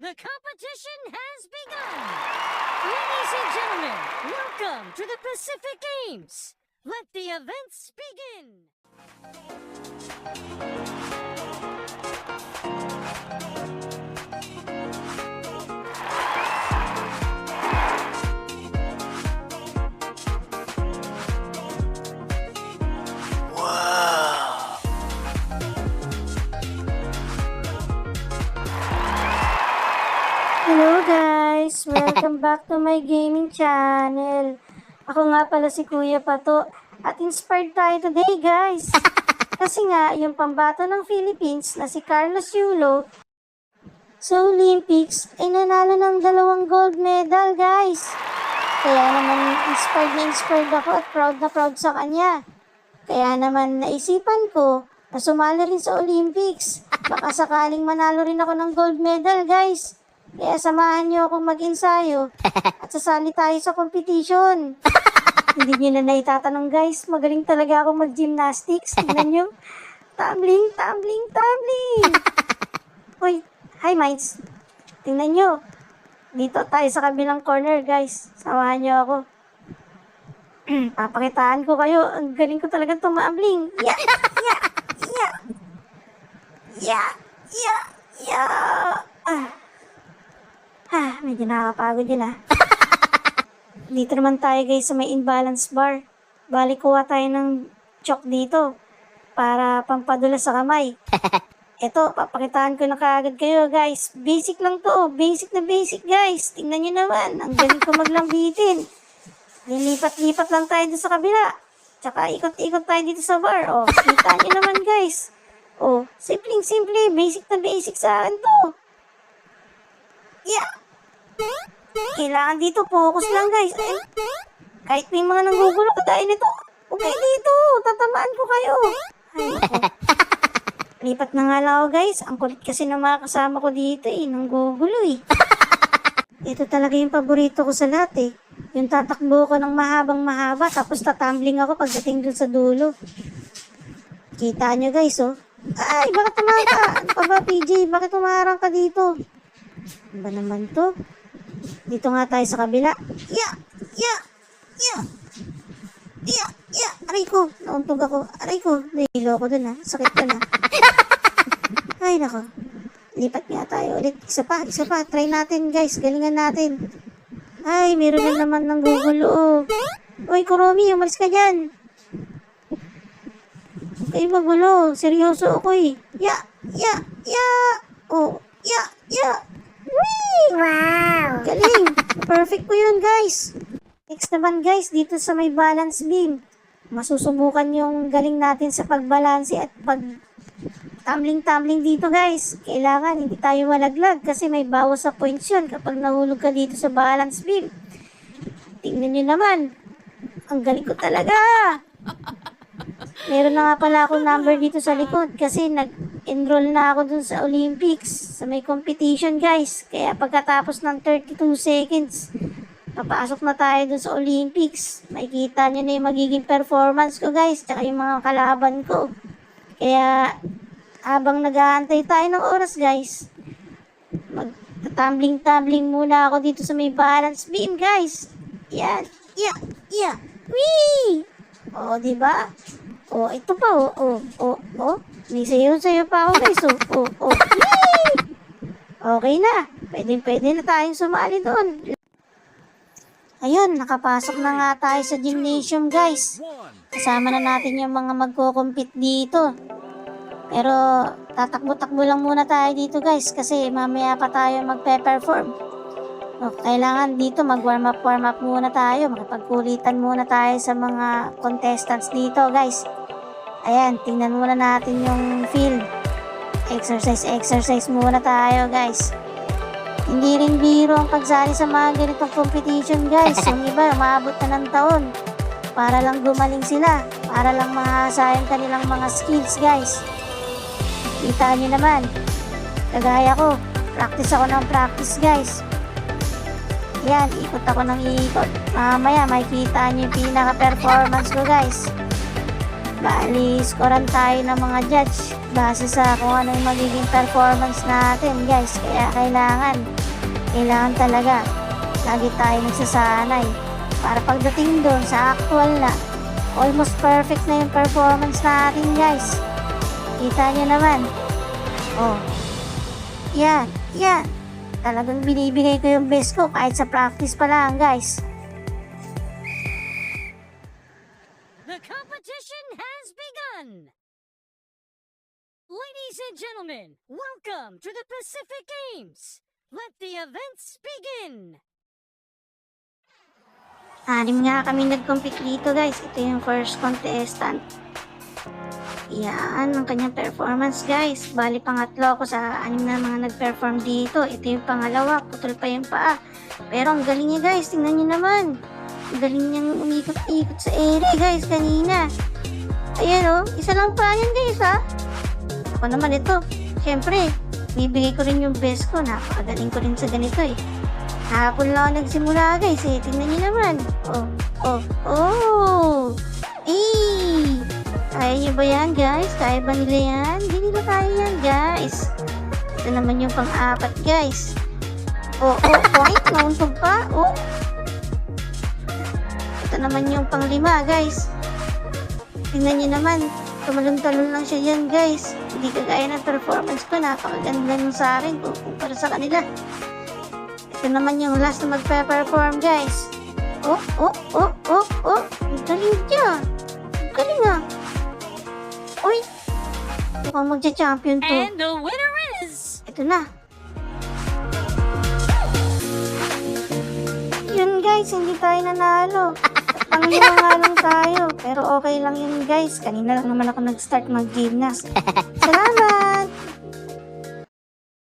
The competition has begun! Ladies and gentlemen, welcome to the Pacific Games! Let the events begin! Hello guys! Welcome back to my gaming channel. Ako nga pala si Kuya Pato at inspired tayo today guys. Kasi nga, yung pambato ng Philippines na si Carlos Yulo sa Olympics ay nanalo ng 2 gold medal guys. Kaya naman inspired ako at proud sa kanya. Kaya naman naisipan ko na sumali rin sa Olympics. Baka sakaling manalo rin ako ng gold medal guys. Kaya samahan niyo akong mag-ensayo at sasali tayo sa competition. Hindi niyo na naitatanong guys, magaling talaga ako mag-gymnastics. Tingnan niyo. Tumbling. Uy, hi Mites. Tingnan niyo. Dito tayo sa kabilang corner guys. Samahan niyo ako. Papakitaan ko kayo. Ang galing ko talaga tumambling. Medyo nakakapagod yun Dito naman tayo guys sa may imbalance bar. Balik kuha tayo ng chalk dito para pampadulas sa kamay. Eto, papakitaan ko na kaagad kayo guys. Basic lang to. Basic na basic guys. Tingnan nyo naman. Ang galing ko maglambitin. Lilipat-lipat lang tayo dito sa kabila. Tsaka ikot-ikot tayo dito sa bar. O, kita nyo naman guys. O, simple. Basic na basic sa akin to. Kailangan dito, focus lang guys. Kahit may mga nanggugulo kagaya nito. Okay dito, tatamaan ko kayo. Ay, ako. Lipat na nga lang ako guys. Ang kulit kasi ng mga kasama ko dito nanggugulo Ito talaga yung paborito ko sa lahat Yung tatakbo ko ng mahabang mahaba, tapos tatumbling ako pagdating dun sa dulo. Kita nyo guys Ay, bakit tumahan ka? Ano pa ba PJ? Bakit tumaharang ka dito? Ano ba naman to? Dito nga tayo sa kabila. Aray ko, nauntog ako. Aray ko, nahilo ko dun sakit ko na. Ay nako. Lipat nga tayo ulit. Isa pa. Try natin guys. Galingan natin. Ay, meron na naman ng gugulo Uy, Kuromi, umalis ka dyan. Okay, magulo. Seryoso ako Wow! Galing! Perfect po yun, guys. Next naman, guys, dito sa may balance beam. Masusubukan yung galing natin sa pagbalanse at tumbling dito, guys. Kailangan hindi tayo malaglag kasi may bawas sa points yun kapag nahulog ka dito sa balance beam. Tingnan nyo naman. Ang galing ko talaga. Meron na nga pala akong number dito sa likod kasi nag-enroll na ako dun sa Olympics sa may competition guys. Kaya pagkatapos ng 32 seconds, papasok na tayo dun sa Olympics. Makikita nyo na yung magiging performance ko guys, tsaka yung mga kalaban ko. Kaya habang nag-aantay tayo ng oras guys, mag-tumbling muna ako dito sa may balance beam guys. Yan. Wee! O, diba? O, ito pa, may sayo pa ako, guys, Yee! Okay na. Pwede na tayong sumali doon. Ayun, nakapasok na nga tayo sa gymnasium, guys. Kasama na natin yung mga magko-compete dito. Pero, tatakbo-takbo lang muna tayo dito, guys, kasi mamaya pa tayo magpe-perform. Kailangan dito mag-warm up muna tayo. Makipagkulitan muna tayo sa mga contestants dito guys. Ayan, tingnan muna natin yung field. Exercise muna tayo guys. Hindi rin biro ang pagsali sa mga ganitong competition guys. Yung iba, umabot na ng taon para lang gumaling sila, para lang mahasa yung kanilang mga skills guys. Kita nyo naman, kagaya ko, practice guys. Yan, ikot ako ng ikot. Mamaya, makikita nyo yung pinaka-performance ko, guys. Bali, scorean tayo ng mga judge base sa kung ano yung magiging performance natin, guys. Kaya kailangan talaga lagi tayo nagsasanay para pagdating doon sa actual na almost perfect na yung performance natin, guys. Kita nyo naman. Oh, yan. Talagang binibigay ko yung best ko kahit sa practice pa lang, guys. The competition has begun! Ladies and gentlemen, welcome to the Pacific Games! Let the events begin! 6 nga kami nag-compete dito, guys. Ito yung first contestant. Yan, ang kanyang performance, guys. Bali, pangatlo ako sa 6 na mga nag-perform dito. Ito yung pangalawa, putol pa yung paa. Pero ang galing niya, guys. Tingnan niyo naman. Ang galing niyang umikot-ikot sa ere, guys, kanina. Ayan, oh. Isa lang pa yan, guys, ha? Ako naman ito. Siyempre, bibigay ko rin yung best ko. Napakagaling ko rin sa ganito, eh. Hapon lang ako nagsimula, guys, eh. Tingnan niyo naman. Kaya niyo ba yan, guys? Kaya ba nila yan? Hindi nila kaya yan, guys. Ito naman yung pang-apat, guys. Point. Nauntog pa. Ito naman yung pang-5, guys. Tingnan niyo naman. Tumalon-talon lang siya yan, guys. Hindi kagaya ng performance ko. Napakaganda nung sa akin kumpara sa kanila. Ito naman yung last na magpe-perform, guys. Ang galing siya. Ang galing, ah. Uy! Mukhang magcha-champion to. And the winner is... Ito na. Yun, guys. Hindi tayo nanalo. Pang-5 nga lang tayo. Pero okay lang yun, guys. Kanina lang naman ako nag-start mag-gymnast.